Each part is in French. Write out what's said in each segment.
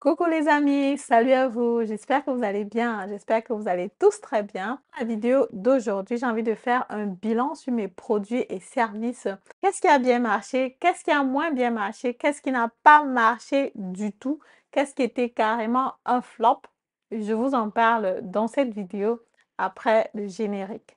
Coucou les amis, salut à vous, j'espère que vous allez bien, j'espère que vous allez tous très bien. Dans la vidéo d'aujourd'hui, j'ai envie de faire un bilan sur mes produits et services. Qu'est-ce qui a bien marché? Qu'est-ce qui a moins bien marché? Qu'est-ce qui n'a pas marché du tout? Qu'est-ce qui était carrément un flop? Je vous en parle dans cette vidéo après le générique.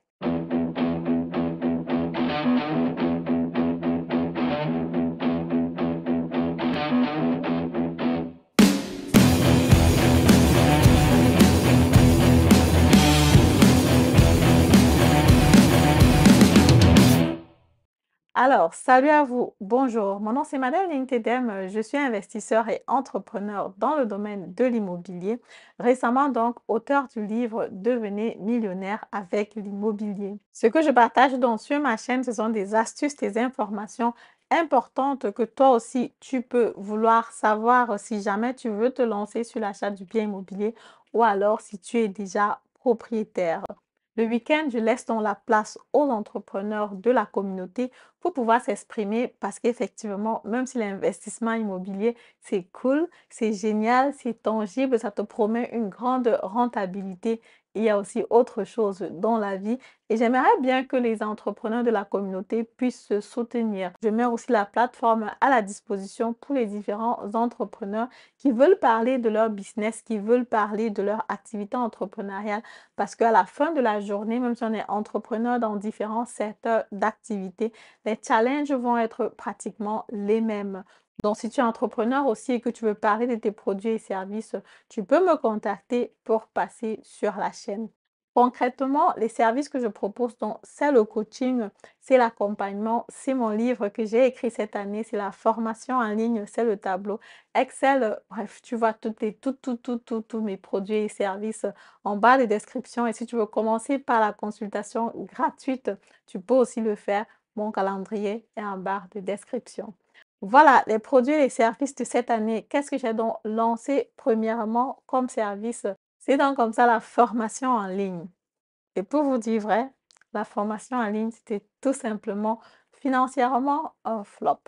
Alors, salut à vous, bonjour, mon nom c'est Madeleine Lintedem, je suis investisseur et entrepreneur dans le domaine de l'immobilier. Récemment donc, auteur du livre Devenez millionnaire avec l'immobilier. Ce que je partage donc sur ma chaîne, ce sont des astuces, des informations importantes que toi aussi tu peux vouloir savoir si jamais tu veux te lancer sur l'achat du bien immobilier ou alors si tu es déjà propriétaire. Le week-end, je laisse donc la place aux entrepreneurs de la communauté pour pouvoir s'exprimer parce qu'effectivement, même si l'investissement immobilier, c'est cool, c'est génial, c'est tangible, ça te promet une grande rentabilité, il y a aussi autre chose dans la vie et j'aimerais bien que les entrepreneurs de la communauté puissent se soutenir. Je mets aussi la plateforme à la disposition pour les différents entrepreneurs qui veulent parler de leur business, qui veulent parler de leur activité entrepreneuriale parce qu'à la fin de la journée, même si on est entrepreneur dans différents secteurs d'activité, les challenges vont être pratiquement les mêmes. Donc, si tu es entrepreneur aussi et que tu veux parler de tes produits et services, tu peux me contacter pour passer sur la chaîne. Concrètement, les services que je propose, donc, c'est le coaching, c'est l'accompagnement, c'est mon livre que j'ai écrit cette année, c'est la formation en ligne, c'est le tableau Excel. Bref, tu vois tous mes produits et services en bas des descriptions. Et si tu veux commencer par la consultation gratuite, tu peux aussi le faire. Mon calendrier est en barre de description. Voilà, les produits et les services de cette année. Qu'est-ce que j'ai donc lancé premièrement comme service? C'est donc comme ça la formation en ligne. Et pour vous dire vrai, la formation en ligne, c'était tout simplement financièrement un flop.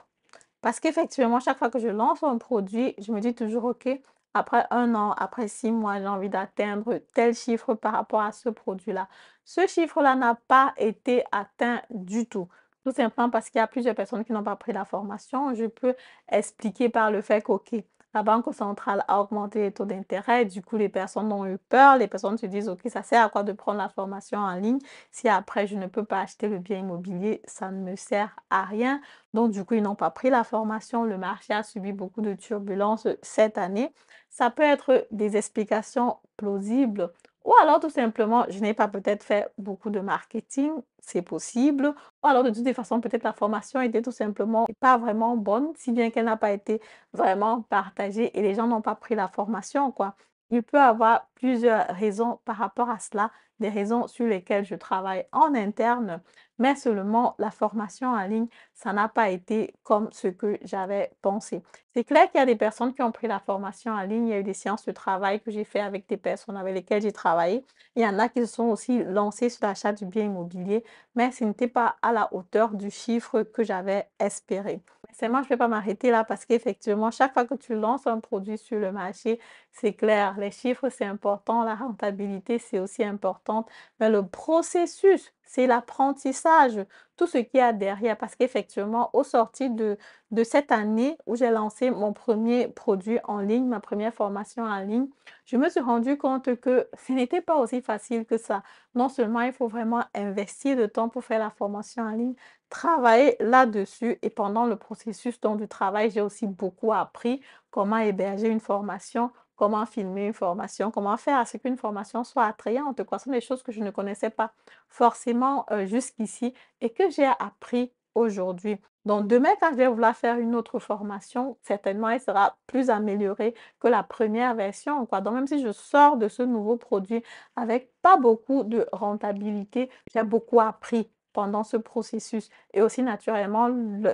Parce qu'effectivement, chaque fois que je lance un produit, je me dis toujours, OK, après 1 an, après 6 mois, j'ai envie d'atteindre tel chiffre par rapport à ce produit-là. Ce chiffre-là n'a pas été atteint du tout. Tout simplement parce qu'il y a plusieurs personnes qui n'ont pas pris la formation. Je peux expliquer par le fait qu'OK, la Banque centrale a augmenté les taux d'intérêt. Du coup, les personnes ont eu peur. Les personnes se disent, OK, ça sert à quoi de prendre la formation en ligne si après je ne peux pas acheter le bien immobilier, ça ne me sert à rien. Donc, du coup, ils n'ont pas pris la formation. Le marché a subi beaucoup de turbulences cette année. Ça peut être des explications plausibles ou alors tout simplement, je n'ai pas peut-être fait beaucoup de marketing, c'est possible. Ou alors de toutes les façons, peut-être la formation était tout simplement pas vraiment bonne, si bien qu'elle n'a pas été vraiment partagée et les gens n'ont pas pris la formation, quoi. Il peut y avoir plusieurs raisons par rapport à cela, des raisons sur lesquelles je travaille en interne, mais seulement la formation en ligne ça n'a pas été comme ce que j'avais pensé. C'est clair qu'il y a des personnes qui ont pris la formation en ligne. Il y a eu des séances de travail que j'ai fait avec des personnes avec lesquelles j'ai travaillé. Il y en a qui se sont aussi lancés sur l'achat du bien immobilier, mais ce n'était pas à la hauteur du chiffre que j'avais espéré. Moi, je ne vais pas m'arrêter là parce qu'effectivement, chaque fois que tu lances un produit sur le marché, c'est clair, les chiffres, c'est important, la rentabilité, c'est aussi important, mais le processus, c'est l'apprentissage tout ce qu'il y a derrière. Parce qu'effectivement, au sorti de cette année où j'ai lancé mon premier produit en ligne, ma première formation en ligne, je me suis rendu compte que ce n'était pas aussi facile que ça. Non seulement il faut vraiment investir de temps pour faire la formation en ligne, travailler là-dessus et pendant le processus donc, du travail, j'ai aussi beaucoup appris comment héberger une formation, comment filmer une formation, comment faire à ce qu'une formation soit attrayante. Quoi. Ce sont des choses que je ne connaissais pas forcément jusqu'ici et que j'ai appris aujourd'hui. Donc, demain, quand je vais vouloir faire une autre formation, certainement, elle sera plus améliorée que la première version, quoi. Donc, même si je sors de ce nouveau produit avec pas beaucoup de rentabilité, j'ai beaucoup appris pendant ce processus. Et aussi, naturellement,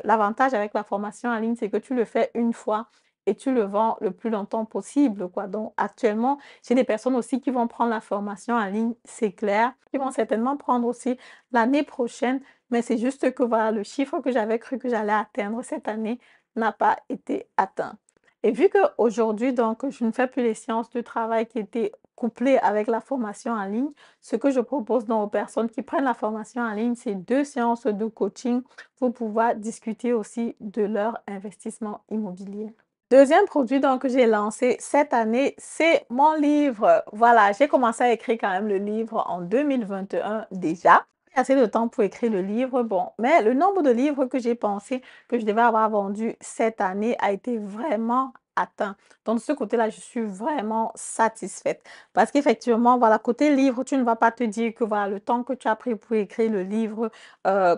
l'avantage avec la formation en ligne, c'est que tu le fais une fois et tu le vends le plus longtemps possible, quoi. Donc, actuellement, j'ai des personnes aussi qui vont prendre la formation en ligne, c'est clair, qui vont certainement prendre aussi l'année prochaine, mais c'est juste que voilà, le chiffre que j'avais cru que j'allais atteindre cette année n'a pas été atteint. Et vu qu'aujourd'hui, donc, je ne fais plus les séances de travail qui étaient couplées avec la formation en ligne, ce que je propose donc aux personnes qui prennent la formation en ligne, c'est 2 séances de coaching pour pouvoir discuter aussi de leur investissement immobilier. Deuxième produit donc que j'ai lancé cette année, c'est mon livre. Voilà, j'ai commencé à écrire quand même le livre en 2021 déjà. J'ai assez de temps pour écrire le livre, bon, mais le nombre de livres que j'ai pensé que je devais avoir vendu cette année a été vraiment atteint. Donc, de ce côté-là, je suis vraiment satisfaite. Parce qu'effectivement, voilà, côté livre, tu ne vas pas te dire que voilà, le temps que tu as pris pour écrire le livre,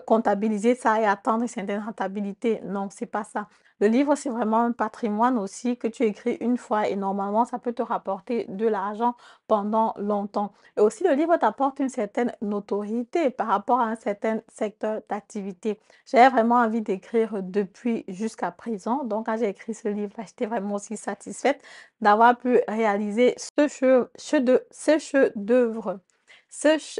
comptabiliser ça et attendre une certaine rentabilité. Non, c'est pas ça. Le livre, c'est vraiment un patrimoine aussi que tu écris une fois et normalement, ça peut te rapporter de l'argent pendant longtemps. Et aussi, le livre t'apporte une certaine notoriété par rapport à un certain secteur d'activité. J'avais vraiment envie d'écrire depuis jusqu'à présent. Donc, quand j'ai écrit ce livre-là, j'étais vraiment aussi satisfaite d'avoir pu réaliser ce chef-d'œuvre. Ce ch-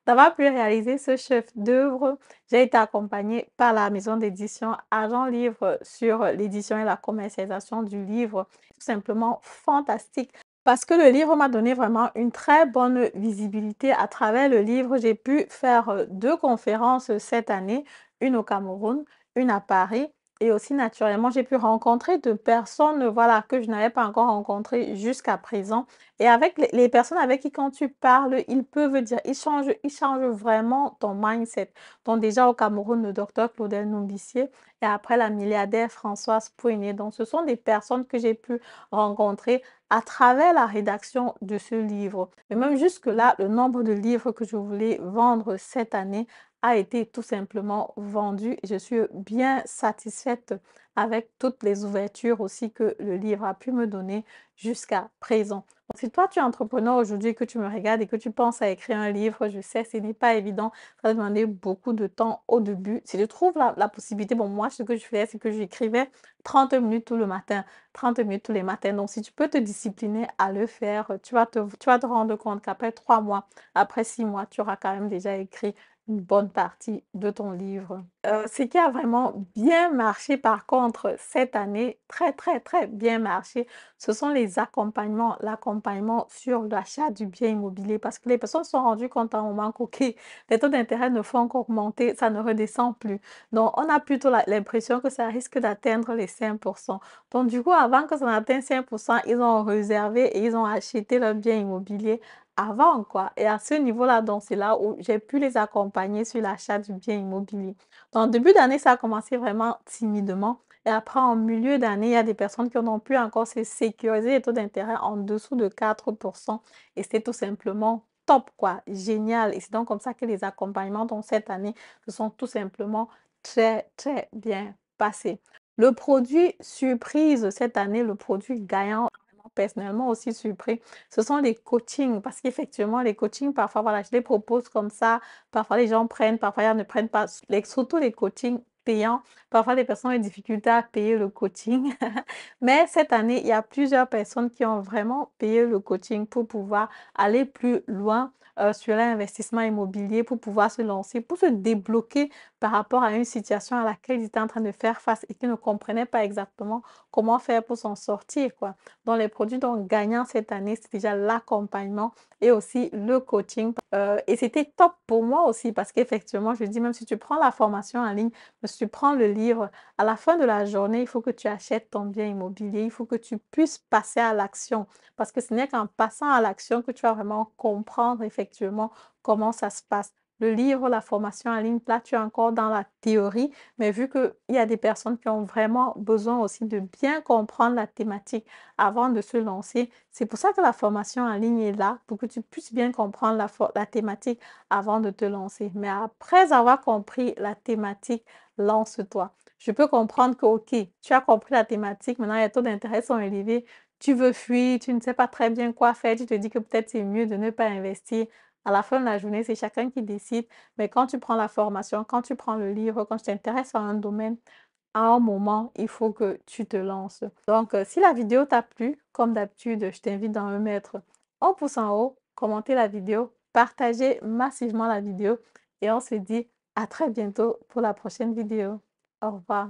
D'avoir pu réaliser ce chef-d'œuvre, j'ai été accompagnée par la maison d'édition Agent Livre sur l'édition et la commercialisation du livre. Tout simplement fantastique. Parce que le livre m'a donné vraiment une très bonne visibilité. À travers le livre, j'ai pu faire 2 conférences cette année, une au Cameroun, une à Paris. Et aussi, naturellement, j'ai pu rencontrer de personnes, voilà, que je n'avais pas encore rencontrées jusqu'à présent. Et avec les personnes avec qui quand tu parles, ils peuvent dire, ils changent vraiment ton mindset. Donc déjà au Cameroun, le docteur Claudel Noubissier et après la milliardaire Françoise Pouinier. Donc ce sont des personnes que j'ai pu rencontrer à travers la rédaction de ce livre. Mais même jusque-là, le nombre de livres que je voulais vendre cette année a été tout simplement vendu. Je suis bien satisfaite avec toutes les ouvertures aussi que le livre a pu me donner jusqu'à présent. Donc, si toi, tu es entrepreneur aujourd'hui, que tu me regardes et que tu penses à écrire un livre, je sais, ce n'est pas évident. Ça va demander beaucoup de temps au début. Si je trouve la possibilité, bon, moi, ce que je faisais, c'est que j'écrivais 30 minutes tout le matin, 30 minutes tous les matins. Donc, si tu peux te discipliner à le faire, tu vas te rendre compte qu'après 3 mois, après 6 mois, tu auras quand même déjà écrit une bonne partie de ton livre. Ce qui a vraiment bien marché par contre cette année, très, très, très bien marché, ce sont les accompagnements, l'accompagnement sur l'achat du bien immobilier parce que les personnes se sont rendues compte à un moment qu'OK, les taux d'intérêt ne font qu'augmenter, ça ne redescend plus. Donc, on a plutôt l'impression que ça risque d'atteindre les 5%. Donc, du coup, avant que ça n'atteigne 5%, ils ont réservé et ils ont acheté leur bien immobilier avant, quoi. Et à ce niveau-là, donc, c'est là où j'ai pu les accompagner sur l'achat du bien immobilier. En début d'année, ça a commencé vraiment timidement. Et après, en milieu d'année, il y a des personnes qui n'ont plus encore se sécuriser les taux d'intérêt en dessous de 4%. Et c'est tout simplement top, quoi, génial. Et c'est donc comme ça que les accompagnements dans cette année se sont tout simplement très, très bien passés. Le produit surprise cette année, le produit gagnant, vraiment personnellement aussi surpris, ce sont les coachings. Parce qu'effectivement, les coachings, parfois, voilà, je les propose comme ça. Parfois, les gens prennent, parfois, ils ne prennent pas. Surtout les coachings payants. Parfois, les personnes ont des difficultés à payer le coaching. Mais cette année, il y a plusieurs personnes qui ont vraiment payé le coaching pour pouvoir aller plus loin sur l'investissement immobilier, pour pouvoir se lancer, pour se débloquer par rapport à une situation à laquelle ils étaient en train de faire face et qu'ils ne comprenaient pas exactement comment faire pour s'en sortir, quoi. Donc, les produits donc gagnants cette année, c'est déjà l'accompagnement et aussi le coaching. Et c'était top pour moi aussi parce qu'effectivement, je dis, même si tu prends la formation en ligne, si tu prends le livre, à la fin de la journée, il faut que tu achètes ton bien immobilier, il faut que tu puisses passer à l'action parce que ce n'est qu'en passant à l'action que tu vas vraiment comprendre effectivement comment ça se passe. Le livre, la formation en ligne, là, tu es encore dans la théorie, mais vu qu'il y a des personnes qui ont vraiment besoin aussi de bien comprendre la thématique avant de se lancer, c'est pour ça que la formation en ligne est là, pour que tu puisses bien comprendre la thématique avant de te lancer. Mais après avoir compris la thématique, lance-toi. Je peux comprendre que, OK, tu as compris la thématique, maintenant les taux d'intérêt sont élevés, tu veux fuir, tu ne sais pas très bien quoi faire, tu te dis que peut-être c'est mieux de ne pas investir. À la fin de la journée, c'est chacun qui décide. Mais quand tu prends la formation, quand tu prends le livre, quand tu t'intéresses à un domaine, à un moment, il faut que tu te lances. Donc, si la vidéo t'a plu, comme d'habitude, je t'invite à me mettre un pouce en haut, commenter la vidéo, partager massivement la vidéo et on se dit à très bientôt pour la prochaine vidéo. Au revoir.